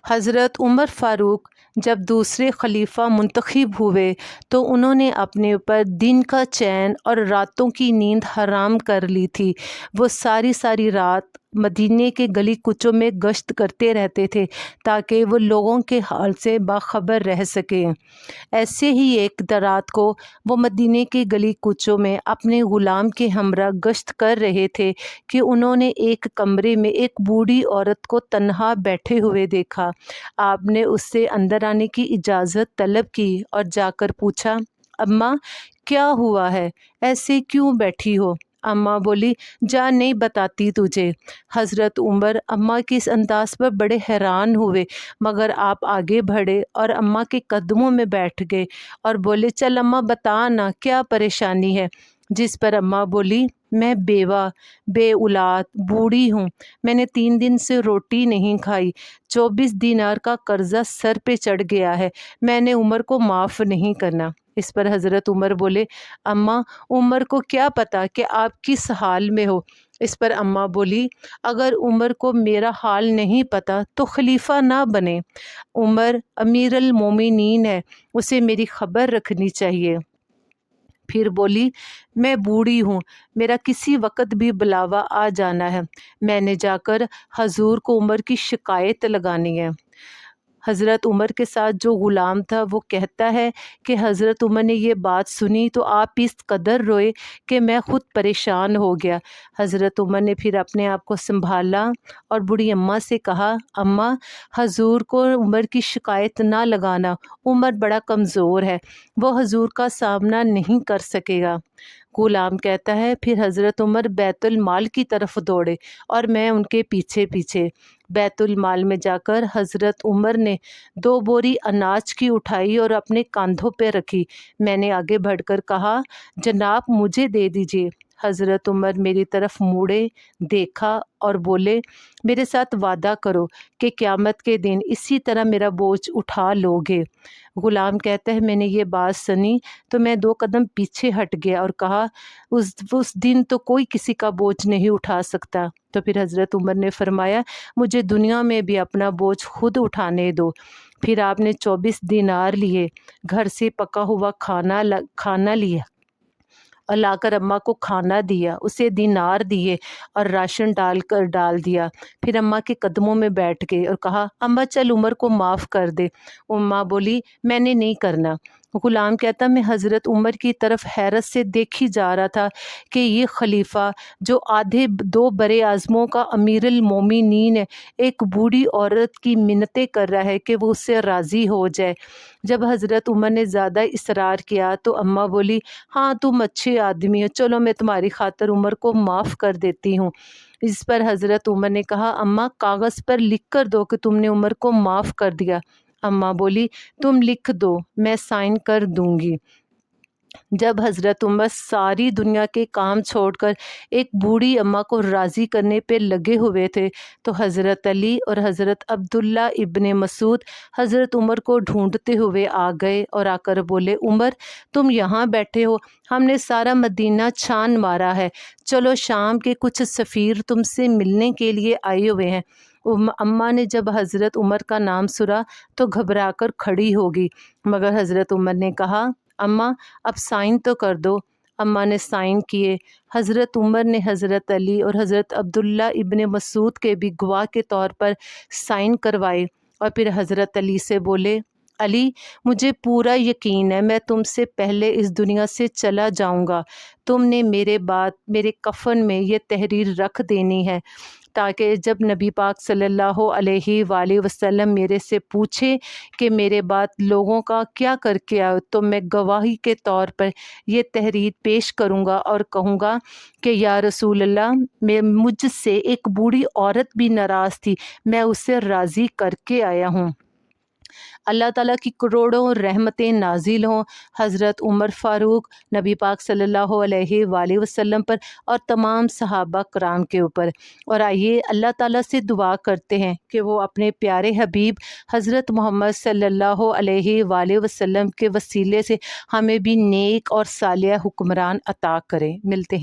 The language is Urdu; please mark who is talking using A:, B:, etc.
A: حضرت عمر فاروق جب دوسرے خلیفہ منتخب ہوئے تو انہوں نے اپنے اوپر دن کا چین اور راتوں کی نیند حرام کر لی تھی۔ وہ ساری ساری رات مدینے کے گلی کوچوں میں گشت کرتے رہتے تھے تاکہ وہ لوگوں کے حال سے باخبر رہ سکیں۔ ایسے ہی ایک رات کو وہ مدینے کے گلی کوچوں میں اپنے غلام کے ہمراہ گشت کر رہے تھے کہ انہوں نے ایک کمرے میں ایک بوڑھی عورت کو تنہا بیٹھے ہوئے دیکھا۔ آپ نے اس سے اندر آنے کی اجازت طلب کی اور جا کر پوچھا، اماں کیا ہوا ہے، ایسے کیوں بیٹھی ہو؟ اماں بولی، جا نہیں بتاتی تجھے۔ حضرت عمر اماں کے اس انداز پر بڑے حیران ہوئے، مگر آپ آگے بڑھے اور اماں کے قدموں میں بیٹھ گئے اور بولے، چل اماں بتا نا کیا پریشانی ہے؟ جس پر اماں بولی، میں بیوہ بے اولاد بوڑھی ہوں، میں نے 3 دن سے روٹی نہیں کھائی، 24 دینار کا قرضہ سر پہ چڑھ گیا ہے، میں نے عمر کو معاف نہیں کرنا۔ اس پر حضرت عمر بولے، اماں عمر کو کیا پتا کہ آپ کس حال میں ہو؟ اس پر اماں بولی، اگر عمر کو میرا حال نہیں پتا تو خلیفہ نہ بنے، عمر امیر المومنین ہے، اسے میری خبر رکھنی چاہیے۔ پھر بولی، میں بوڑھی ہوں، میرا کسی وقت بھی بلاوا آ جانا ہے، میں نے جا کر حضور کو عمر کی شکایت لگانی ہے۔ حضرت عمر کے ساتھ جو غلام تھا وہ کہتا ہے کہ حضرت عمر نے یہ بات سنی تو آپ اس قدر روئے کہ میں خود پریشان ہو گیا۔ حضرت عمر نے پھر اپنے آپ کو سنبھالا اور بوڑھی اماں سے کہا، اماں حضور کو عمر کی شکایت نہ لگانا، عمر بڑا کمزور ہے، وہ حضور کا سامنا نہیں کر سکے گا۔ غلام کہتا ہے، پھر حضرت عمر بیت المال کی طرف دوڑے اور میں ان کے پیچھے پیچھے۔ بیت المال میں جا کر حضرت عمر نے 2 بوری اناج کی اٹھائی اور اپنے کاندھوں پہ رکھی۔ میں نے آگے بڑھ کر کہا، جناب مجھے دے دیجیے۔ حضرت عمر میری طرف مڑے، دیکھا اور بولے، میرے ساتھ وعدہ کرو کہ قیامت کے دن اسی طرح میرا بوجھ اٹھا لو گے۔ غلام کہتا ہے، میں نے یہ بات سنی تو میں 2 قدم پیچھے ہٹ گیا اور کہا، اس دن تو کوئی کسی کا بوجھ نہیں اٹھا سکتا۔ تو پھر حضرت عمر نے فرمایا، مجھے دنیا میں بھی اپنا بوجھ خود اٹھانے دو۔ پھر آپ نے 24 دینار لیے، گھر سے پکا ہوا کھانا لیا اور لا کر اماں کو کھانا دیا، اسے دینار دیے اور راشن ڈال دیا۔ پھر اماں کے قدموں میں بیٹھ گئے اور کہا، اماں چل عمر کو معاف کر دے۔ اماں بولی، میں نے نہیں کرنا۔ غلام کہتا، میں حضرت عمر کی طرف حیرت سے دیکھی جا رہا تھا کہ یہ خلیفہ جو آدھے 2 برے اعظموں کا امیر المومنین ہے، ایک بوڑھی عورت کی منتیں کر رہا ہے کہ وہ اس سے راضی ہو جائے۔ جب حضرت عمر نے زیادہ اصرار کیا تو اماں بولی، ہاں تم اچھے آدمی ہو، چلو میں تمہاری خاطر عمر کو معاف کر دیتی ہوں۔ اس پر حضرت عمر نے کہا، اماں کاغذ پر لکھ کر دو کہ تم نے عمر کو معاف کر دیا۔ اماں بولی، تم لکھ دو، میں سائن کر دوں گی۔ جب حضرت عمر ساری دنیا کے کام چھوڑ کر ایک بوڑھی اماں کو راضی کرنے پہ لگے ہوئے تھے تو حضرت علی اور حضرت عبداللہ ابن مسعود حضرت عمر کو ڈھونڈتے ہوئے آ گئے اور آ کر بولے، عمر تم یہاں بیٹھے ہو، ہم نے سارا مدینہ چھان مارا ہے، چلو شام کے کچھ سفیر تم سے ملنے کے لیے آئے ہوئے ہیں۔ اماں نے جب حضرت عمر کا نام سنا تو گھبرا کر کھڑی ہوگی، مگر حضرت عمر نے کہا، اماں اب سائن تو کر دو۔ اماں نے سائن کیے۔ حضرت عمر نے حضرت علی اور حضرت عبداللہ ابن مسعود کے بھی گواہ کے طور پر سائن کروائے اور پھر حضرت علی سے بولے، علی مجھے پورا یقین ہے میں تم سے پہلے اس دنیا سے چلا جاؤں گا، تم نے میرے بعد میرے کفن میں یہ تحریر رکھ دینی ہے تاکہ جب نبی پاک صلی اللہ علیہ وآلہ وسلم میرے سے پوچھے کہ میرے بعد لوگوں کا کیا کر کے آؤ تو میں گواہی کے طور پر یہ تحریر پیش کروں گا اور کہوں گا کہ یا رسول اللہ، مجھ سے ایک بوڑھی عورت بھی ناراض تھی، میں اسے راضی کر کے آیا ہوں۔ اللہ تعالیٰ کی کروڑوں رحمتیں نازل ہوں حضرت عمر فاروق، نبی پاک صلی اللہ علیہ وآلہ وسلم پر اور تمام صحابہ کرام کے اوپر۔ اور آئیے اللہ تعالیٰ سے دعا کرتے ہیں کہ وہ اپنے پیارے حبیب حضرت محمد صلی اللہ علیہ وآلہ وسلم کے وسیلے سے ہمیں بھی نیک اور صالح حکمران عطا کریں۔ ملتے ہیں